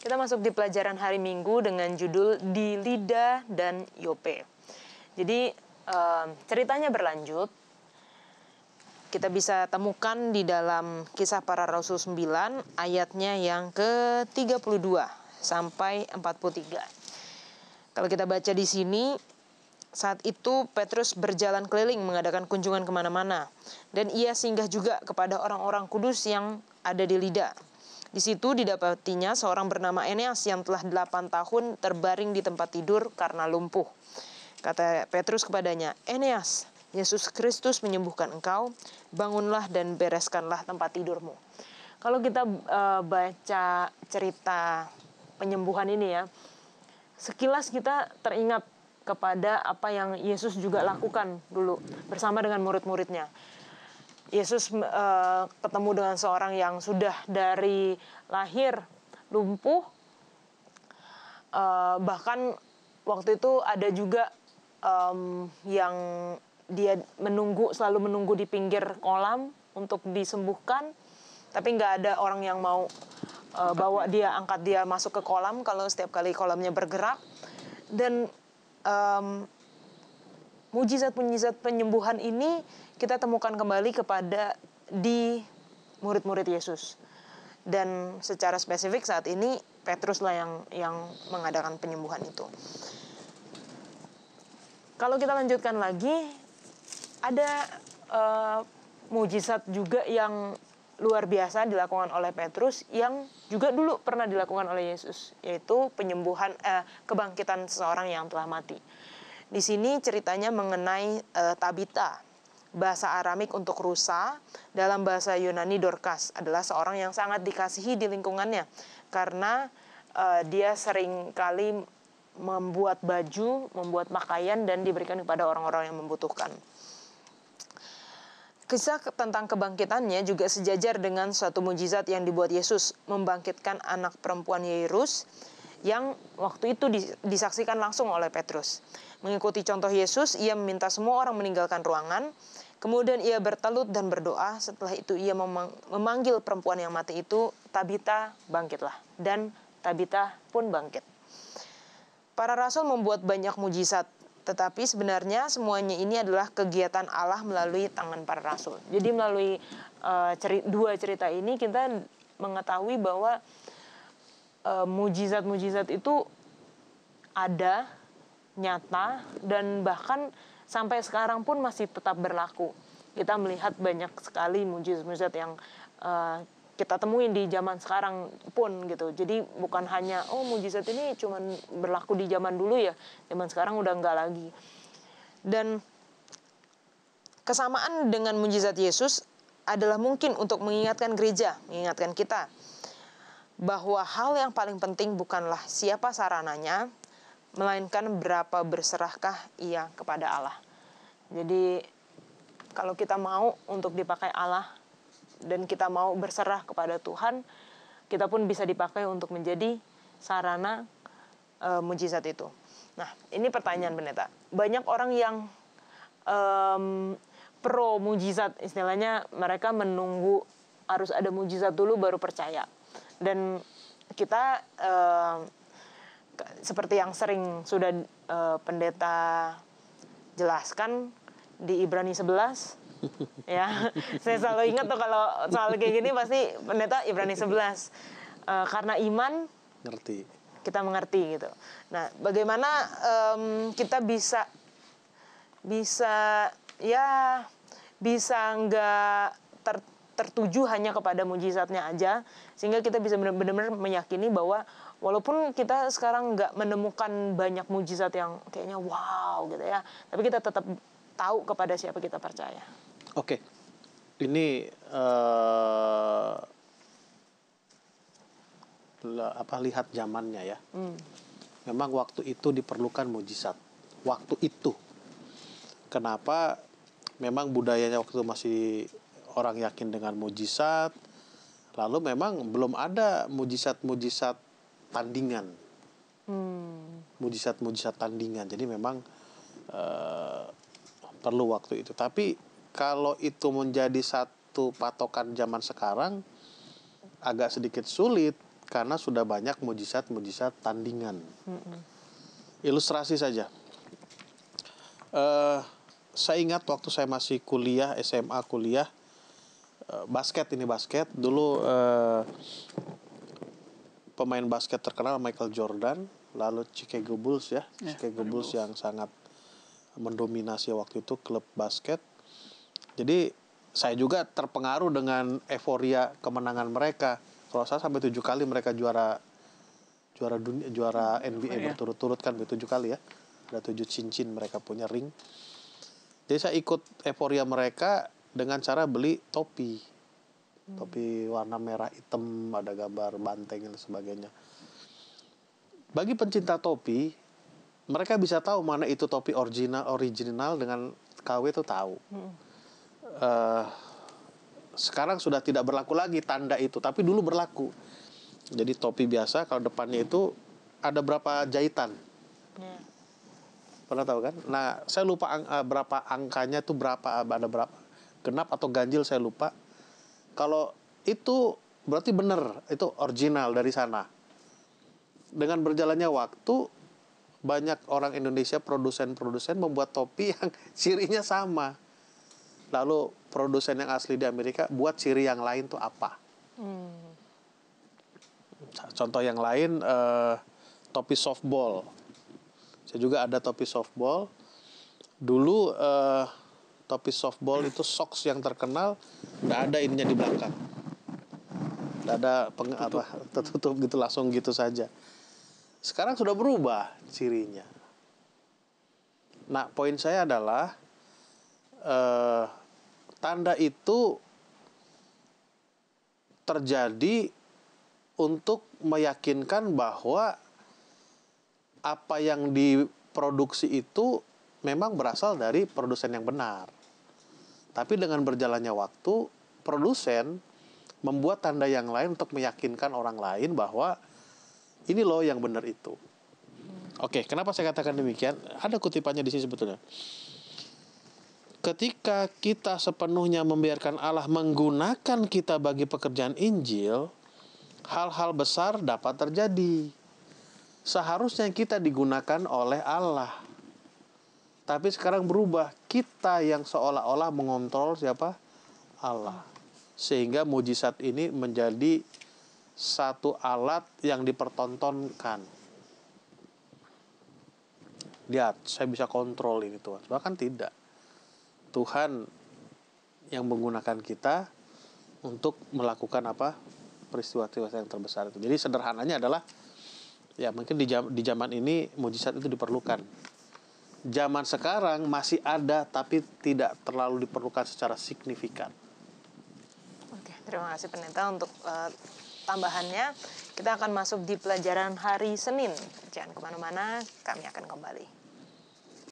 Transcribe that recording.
Kita masuk di pelajaran hari Minggu dengan judul Di Lida dan Yope. Jadi ceritanya berlanjut. Kita bisa temukan di dalam Kisah Para Rasul 9 ayatnya yang ke-32 sampai 43. Kalau kita baca di sini, saat itu Petrus berjalan keliling mengadakan kunjungan kemana-mana, dan ia singgah juga kepada orang-orang kudus yang ada di Lida. Di situ didapatinya seorang bernama Eneas yang telah 8 tahun terbaring di tempat tidur karena lumpuh. Kata Petrus kepadanya, "Eneas, Yesus Kristus menyembuhkan engkau, bangunlah dan bereskanlah tempat tidurmu." Kalau kita baca cerita penyembuhan ini ya, sekilas kita teringat kepada apa yang Yesus juga lakukan dulu bersama dengan murid-muridnya. Yesus ketemu dengan seorang yang sudah dari lahir lumpuh, bahkan waktu itu ada juga yang dia selalu menunggu di pinggir kolam untuk disembuhkan, tapi nggak ada orang yang mau angkat dia masuk ke kolam kalau setiap kali kolamnya bergerak. Dan mujizat-mujizat penyembuhan ini kita temukan kembali di murid-murid Yesus. Dan secara spesifik saat ini Petruslah yang mengadakan penyembuhan itu. Kalau kita lanjutkan lagi, ada mujizat juga yang luar biasa dilakukan oleh Petrus yang juga dulu pernah dilakukan oleh Yesus, yaitu kebangkitan seseorang yang telah mati. Di sini ceritanya mengenai Tabita. Bahasa Aramik untuk rusa, dalam bahasa Yunani Dorcas adalah seorang yang sangat dikasihi di lingkungannya karena dia sering kali membuat baju, membuat pakaian dan diberikan kepada orang-orang yang membutuhkan. Kisah tentang kebangkitannya juga sejajar dengan suatu mujizat yang dibuat Yesus, membangkitkan anak perempuan Yairus yang waktu itu disaksikan langsung oleh Petrus. Mengikuti contoh Yesus, ia meminta semua orang meninggalkan ruangan. Kemudian ia bertelut dan berdoa. Setelah itu ia memanggil perempuan yang mati itu, "Tabita, bangkitlah." Dan Tabita pun bangkit. Para rasul membuat banyak mujizat, tetapi sebenarnya semuanya ini adalah kegiatan Allah melalui tangan para rasul. Jadi melalui dua cerita ini kita mengetahui bahwa mujizat-mujizat itu ada, nyata, dan bahkan sampai sekarang pun masih tetap berlaku. Kita melihat banyak sekali mujizat-mujizat yang kita temuin di zaman sekarang pun gitu. Jadi bukan hanya mujizat ini cuma berlaku di zaman dulu ya, zaman sekarang udah enggak lagi. Dan kesamaan dengan mujizat Yesus adalah mungkin untuk mengingatkan gereja, mengingatkan kita bahwa hal yang paling penting bukanlah siapa sarananya, melainkan berapa berserahkah ia kepada Allah. Jadi kalau kita mau untuk dipakai Allah dan kita mau berserah kepada Tuhan, kita pun bisa dipakai untuk menjadi sarana mujizat itu. Nah, ini pertanyaan pendeta. Banyak orang yang pro mujizat, istilahnya mereka menunggu harus ada mujizat dulu baru percaya. Dan kita seperti yang sering sudah pendeta jelaskan di Ibrani 11 ya, saya selalu ingat tuh kalau soal kayak gini pasti pendeta Ibrani 11 karena iman kita mengerti gitu. Nah, bagaimana kita bisa nggak tertuju hanya kepada mujizatnya aja, sehingga kita bisa benar-benar meyakini bahwa walaupun kita sekarang nggak menemukan banyak mujizat yang kayaknya wow gitu ya, tapi kita tetap tahu kepada siapa kita percaya. Oke, ini lihat zamannya ya. Memang waktu itu diperlukan mujizat. Waktu itu, kenapa? Memang budayanya waktu itu masih orang yakin dengan mujizat. Lalu memang belum ada mujizat-mujizat tandingan. Mujizat-mujizat tandingan. Jadi memang perlu waktu itu. Tapi kalau itu menjadi satu patokan zaman sekarang, agak sedikit sulit. karena sudah banyak mujizat-mujizat tandingan. Ilustrasi saja. Saya ingat waktu saya masih kuliah, SMA kuliah, basket. Dulu pemain basket terkenal Michael Jordan, lalu Chicago Bulls ya. Chicago Bulls yang sangat mendominasi waktu itu klub basket. Jadi saya juga terpengaruh dengan euforia kemenangan mereka. Kalau saya sampai 7 kali mereka juara dunia, juara NBA berturut-turut kan, 7 kali ya. Ada 7 cincin mereka punya ring. Jadi saya ikut euforia mereka dengan cara beli topi. Topi warna merah hitam, ada gambar banteng dan sebagainya. Bagi pencinta topi, mereka bisa tahu mana itu topi original dengan KW itu tahu. Sekarang sudah tidak berlaku lagi tanda itu, tapi dulu berlaku. Jadi topi biasa kalau depannya itu ada berapa jahitan. Pernah tahu kan? Nah, saya lupa berapa angkanya itu, ada berapa genap atau ganjil, saya lupa. Kalau itu berarti benar, itu original dari sana. Dengan berjalannya waktu, banyak orang Indonesia produsen-produsen membuat topi yang cirinya sama. Lalu produsen yang asli di Amerika buat ciri yang lain tuh apa? Contoh yang lain, topi softball. Saya juga ada topi softball. Dulu topi softball itu socks yang terkenal, nggak ada ininya di belakang. Nggak ada tertutup gitu, langsung gitu saja. Sekarang sudah berubah cirinya. Nah, poin saya adalah tanda itu terjadi untuk meyakinkan bahwa apa yang diproduksi itu memang berasal dari produsen yang benar. Tapi dengan berjalannya waktu, produsen membuat tanda yang lain untuk meyakinkan orang lain bahwa ini loh yang benar itu. Oke, kenapa saya katakan demikian? Ada kutipannya di sini sebetulnya. Ketika kita sepenuhnya membiarkan Allah menggunakan kita bagi pekerjaan Injil, hal-hal besar dapat terjadi. Seharusnya kita digunakan oleh Allah. Tapi sekarang berubah. Kita yang seolah-olah mengontrol siapa? Allah. Sehingga mujizat ini menjadi satu alat yang dipertontonkan. Lihat, saya bisa kontrol ini Tuhan. Bahkan tidak. Tuhan yang menggunakan kita untuk melakukan apa? Peristiwa-peristiwa yang terbesar itu. Jadi sederhananya adalah, ya mungkin di zaman ini mujizat itu diperlukan. Zaman sekarang masih ada, tapi tidak terlalu diperlukan secara signifikan. Oke, terima kasih Pendeta untuk tambahannya. Kita akan masuk di pelajaran hari Senin. Jangan kemana-mana, kami akan kembali.